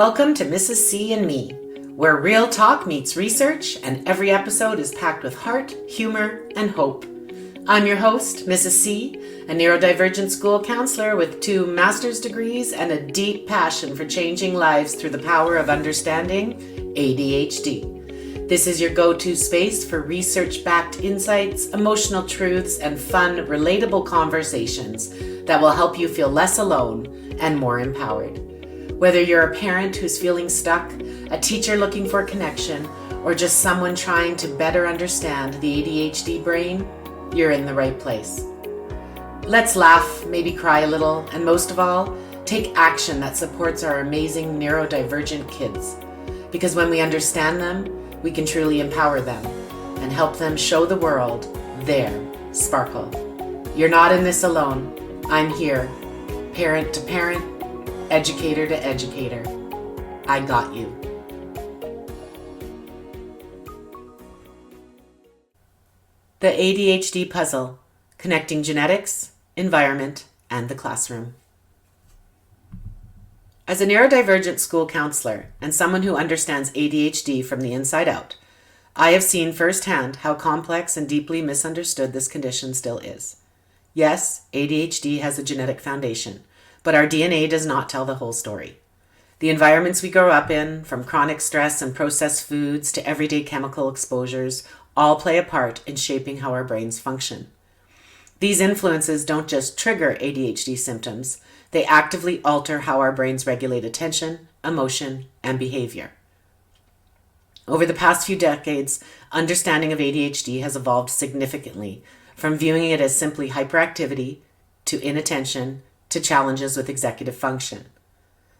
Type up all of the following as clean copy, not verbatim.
Welcome to Mrs. C and Me, where real talk meets research and every episode is packed with heart, humor, and hope. I'm your host, Mrs. C, a neurodivergent school counselor with 2 master's degrees and a deep passion for changing lives through the power of understanding ADHD. This is your go-to space for research-backed insights, emotional truths, and fun, relatable conversations that will help you feel less alone and more empowered. Whether you're a parent who's feeling stuck, a teacher looking for connection, or just someone trying to better understand the ADHD brain, you're in the right place. Let's laugh, maybe cry a little, and most of all, take action that supports our amazing neurodivergent kids. Because when we understand them, we can truly empower them and help them show the world their sparkle. You're not in this alone. I'm here, parent to parent, educator to educator. I got you. The ADHD puzzle, connecting genetics, environment, and the classroom. As a neurodivergent school counselor and someone who understands ADHD from the inside out, I have seen firsthand how complex and deeply misunderstood this condition still is. Yes, ADHD has a genetic foundation, but our DNA does not tell the whole story. The environments we grow up in, from chronic stress and processed foods to everyday chemical exposures, all play a part in shaping how our brains function. These influences don't just trigger ADHD symptoms, they actively alter how our brains regulate attention, emotion, and behavior. Over the past few decades, understanding of ADHD has evolved significantly, from viewing it as simply hyperactivity to inattention to challenges with executive function.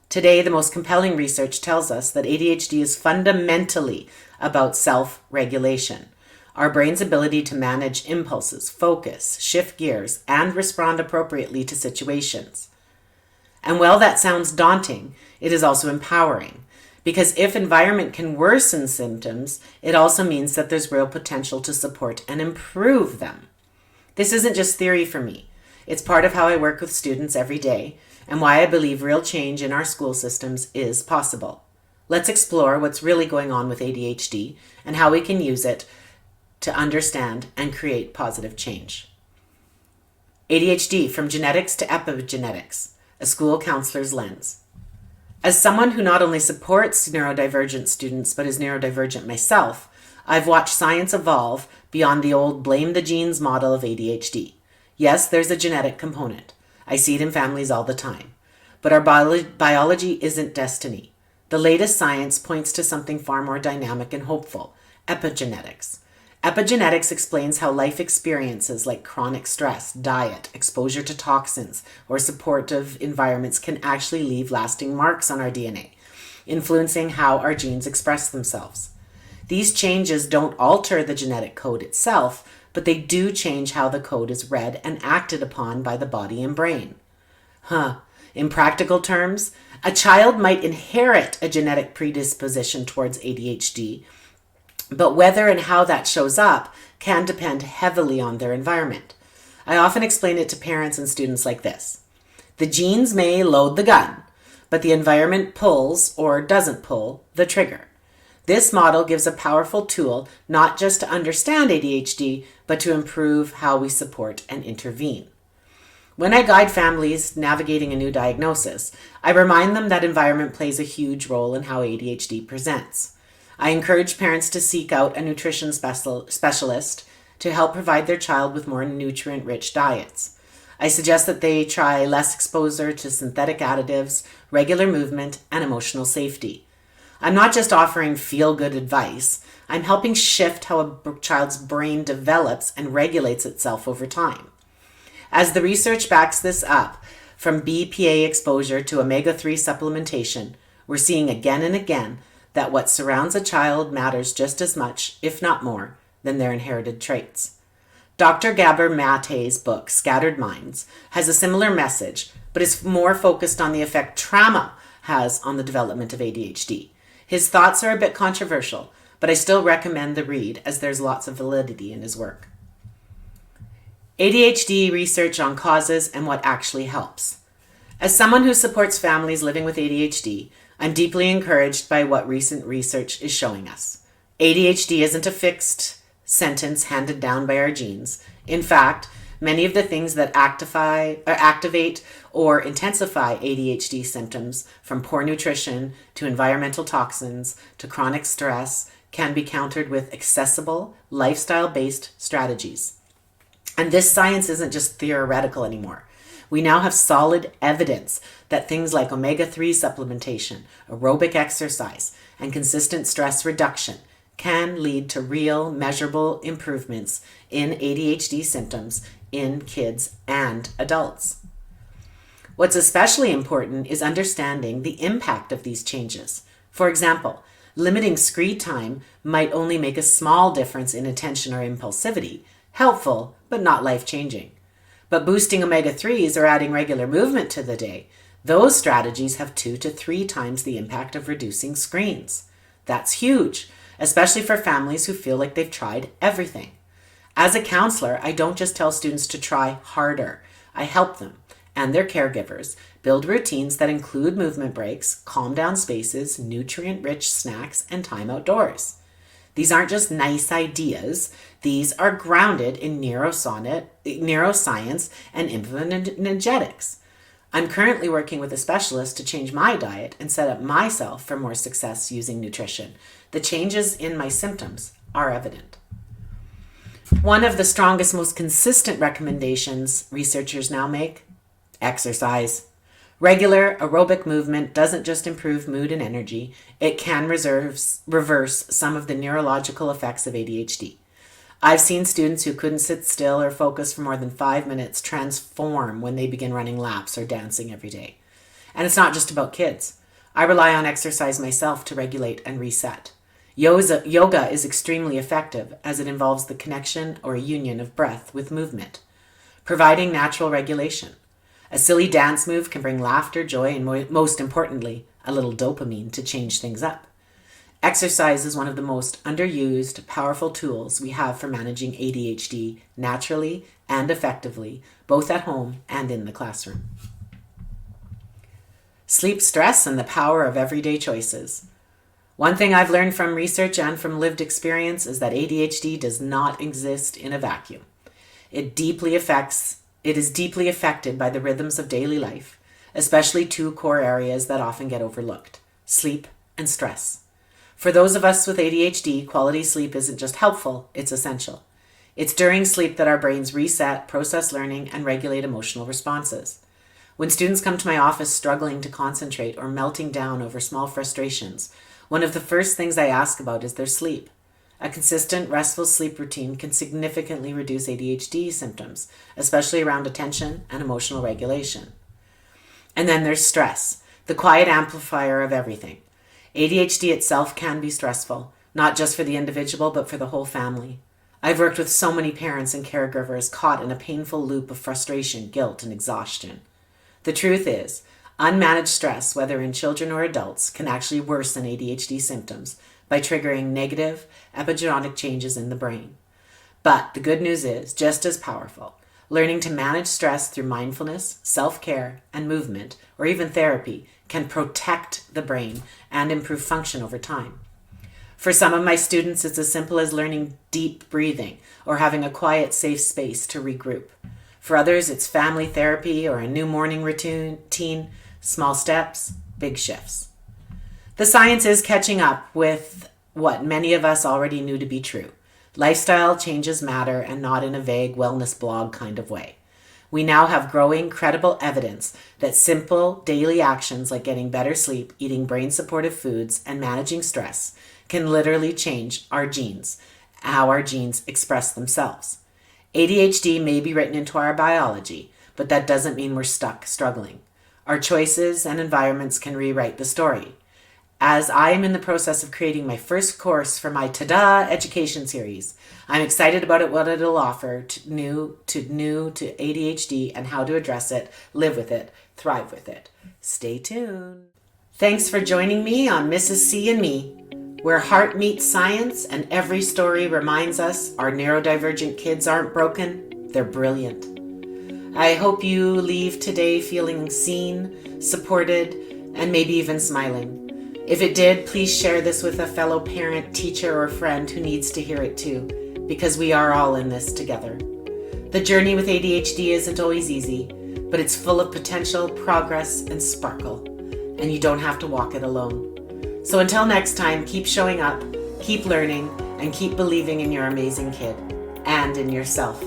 Today, the most compelling research tells us that ADHD is fundamentally about self-regulation, our brain's ability to manage impulses, focus, shift gears, and respond appropriately to situations. And while that sounds daunting, it is also empowering, because if environment can worsen symptoms, it also means that there's real potential to support and improve them. This isn't just theory for me. It's part of how I work with students every day and why I believe real change in our school systems is possible. Let's explore what's really going on with ADHD and how we can use it to understand and create positive change. ADHD from genetics to epigenetics, a school counselor's lens. As someone who not only supports neurodivergent students but is neurodivergent myself, I've watched science evolve beyond the old blame the genes model of ADHD. Yes, there's a genetic component. I see it in families all the time. But our biology isn't destiny. The latest science points to something far more dynamic and hopeful, epigenetics. Epigenetics explains how life experiences like chronic stress, diet, exposure to toxins, or supportive environments can actually leave lasting marks on our DNA, influencing how our genes express themselves. These changes don't alter the genetic code itself, but they do change how the code is read and acted upon by the body and brain. In practical terms, a child might inherit a genetic predisposition towards ADHD, but whether and how that shows up can depend heavily on their environment. I often explain it to parents and students like this. The genes may load the gun, but the environment pulls or doesn't pull the trigger. This model gives a powerful tool not just to understand ADHD, but to improve how we support and intervene. When I guide families navigating a new diagnosis, I remind them that environment plays a huge role in how ADHD presents. I encourage parents to seek out a nutrition specialist to help provide their child with more nutrient-rich diets. I suggest that they try less exposure to synthetic additives, regular movement, and emotional safety. I'm not just offering feel-good advice, I'm helping shift how a child's brain develops and regulates itself over time. As the research backs this up, from BPA exposure to omega-3 supplementation, we're seeing again and again that what surrounds a child matters just as much, if not more, than their inherited traits. Dr. Gabor Mate's book, Scattered Minds, has a similar message, but is more focused on the effect trauma has on the development of ADHD. His thoughts are a bit controversial, but I still recommend the read as there's lots of validity in his work. ADHD research on causes and what actually helps. As someone who supports families living with ADHD, I'm deeply encouraged by what recent research is showing us. ADHD isn't a fixed sentence handed down by our genes. In fact, many of the things that activate or intensify ADHD symptoms, from poor nutrition to environmental toxins to chronic stress, can be countered with accessible, lifestyle-based strategies. And this science isn't just theoretical anymore. We now have solid evidence that things like omega-3 supplementation, aerobic exercise, and consistent stress reduction can lead to real, measurable improvements in ADHD symptoms in kids and adults. What's especially important is understanding the impact of these changes. For example, limiting screen time might only make a small difference in attention or impulsivity, helpful but not life-changing. But boosting omega-3s or adding regular movement to the day, those strategies have 2 to 3 times the impact of reducing screens. That's huge, especially for families who feel like they've tried everything. As a counselor, I don't just tell students to try harder. I help them and their caregivers build routines that include movement breaks, calm down spaces, nutrient-rich snacks, and time outdoors. These aren't just nice ideas. These are grounded in neuroscience and epigenetics. I'm currently working with a specialist to change my diet and set up myself for more success using nutrition. The changes in my symptoms are evident. One of the strongest, most consistent recommendations researchers now make: exercise. Regular aerobic movement doesn't just improve mood and energy, it can reverse some of the neurological effects of ADHD. I've seen students who couldn't sit still or focus for more than 5 minutes transform when they begin running laps or dancing every day. And it's not just about kids. I rely on exercise myself to regulate and reset. Yoga is extremely effective as it involves the connection or union of breath with movement, providing natural regulation. A silly dance move can bring laughter, joy, and most importantly, a little dopamine to change things up. Exercise is one of the most underused, powerful tools we have for managing ADHD naturally and effectively, both at home and in the classroom. Sleep stress and the power of everyday choices. One thing I've learned from research and from lived experience is that ADHD does not exist in a vacuum. It is deeply affected by the rhythms of daily life, especially 2 core areas that often get overlooked: sleep and stress. For those of us with ADHD, quality sleep isn't just helpful, it's essential. It's during sleep that our brains reset, process learning, and regulate emotional responses. When students come to my office struggling to concentrate or melting down over small frustrations, one of the first things I ask about is their sleep. A consistent, restful sleep routine can significantly reduce ADHD symptoms, especially around attention and emotional regulation. And then there's stress, the quiet amplifier of everything. ADHD itself can be stressful, not just for the individual, but for the whole family. I've worked with so many parents and caregivers caught in a painful loop of frustration, guilt, and exhaustion. The truth is, unmanaged stress, whether in children or adults, can actually worsen ADHD symptoms by triggering negative epigenetic changes in the brain. But the good news is, just as powerful, learning to manage stress through mindfulness, self-care, and movement, or even therapy, can protect the brain and improve function over time. For some of my students, it's as simple as learning deep breathing or having a quiet, safe space to regroup. For others, it's family therapy or a new morning routine, small steps, big shifts. The science is catching up with what many of us already knew to be true. Lifestyle changes matter, and not in a vague wellness blog kind of way. We now have growing, credible evidence that simple daily actions like getting better sleep, eating brain-supportive foods, and managing stress can literally change our genes, how our genes express themselves. ADHD may be written into our biology, but that doesn't mean we're stuck struggling. Our choices and environments can rewrite the story. As I am in the process of creating my first course for my Tada education series, I'm excited about what it'll offer to new to ADHD and how to address it, live with it, thrive with it. Stay tuned. Thanks for joining me on Mrs. C and Me, where heart meets science and every story reminds us our neurodivergent kids aren't broken, they're brilliant. I hope you leave today feeling seen, supported, and maybe even smiling. If it did, please share this with a fellow parent, teacher, or friend who needs to hear it too, because we are all in this together. The journey with ADHD isn't always easy, but it's full of potential, progress, and sparkle, and you don't have to walk it alone. So until next time, keep showing up, keep learning, and keep believing in your amazing kid and in yourself.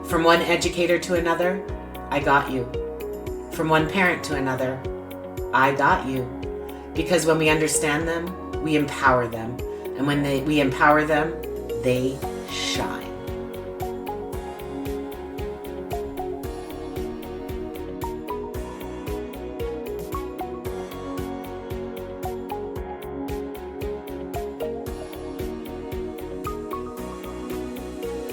From one educator to another, I got you. From one parent to another, I got you. Because when we understand them, we empower them. And when we empower them, they shine.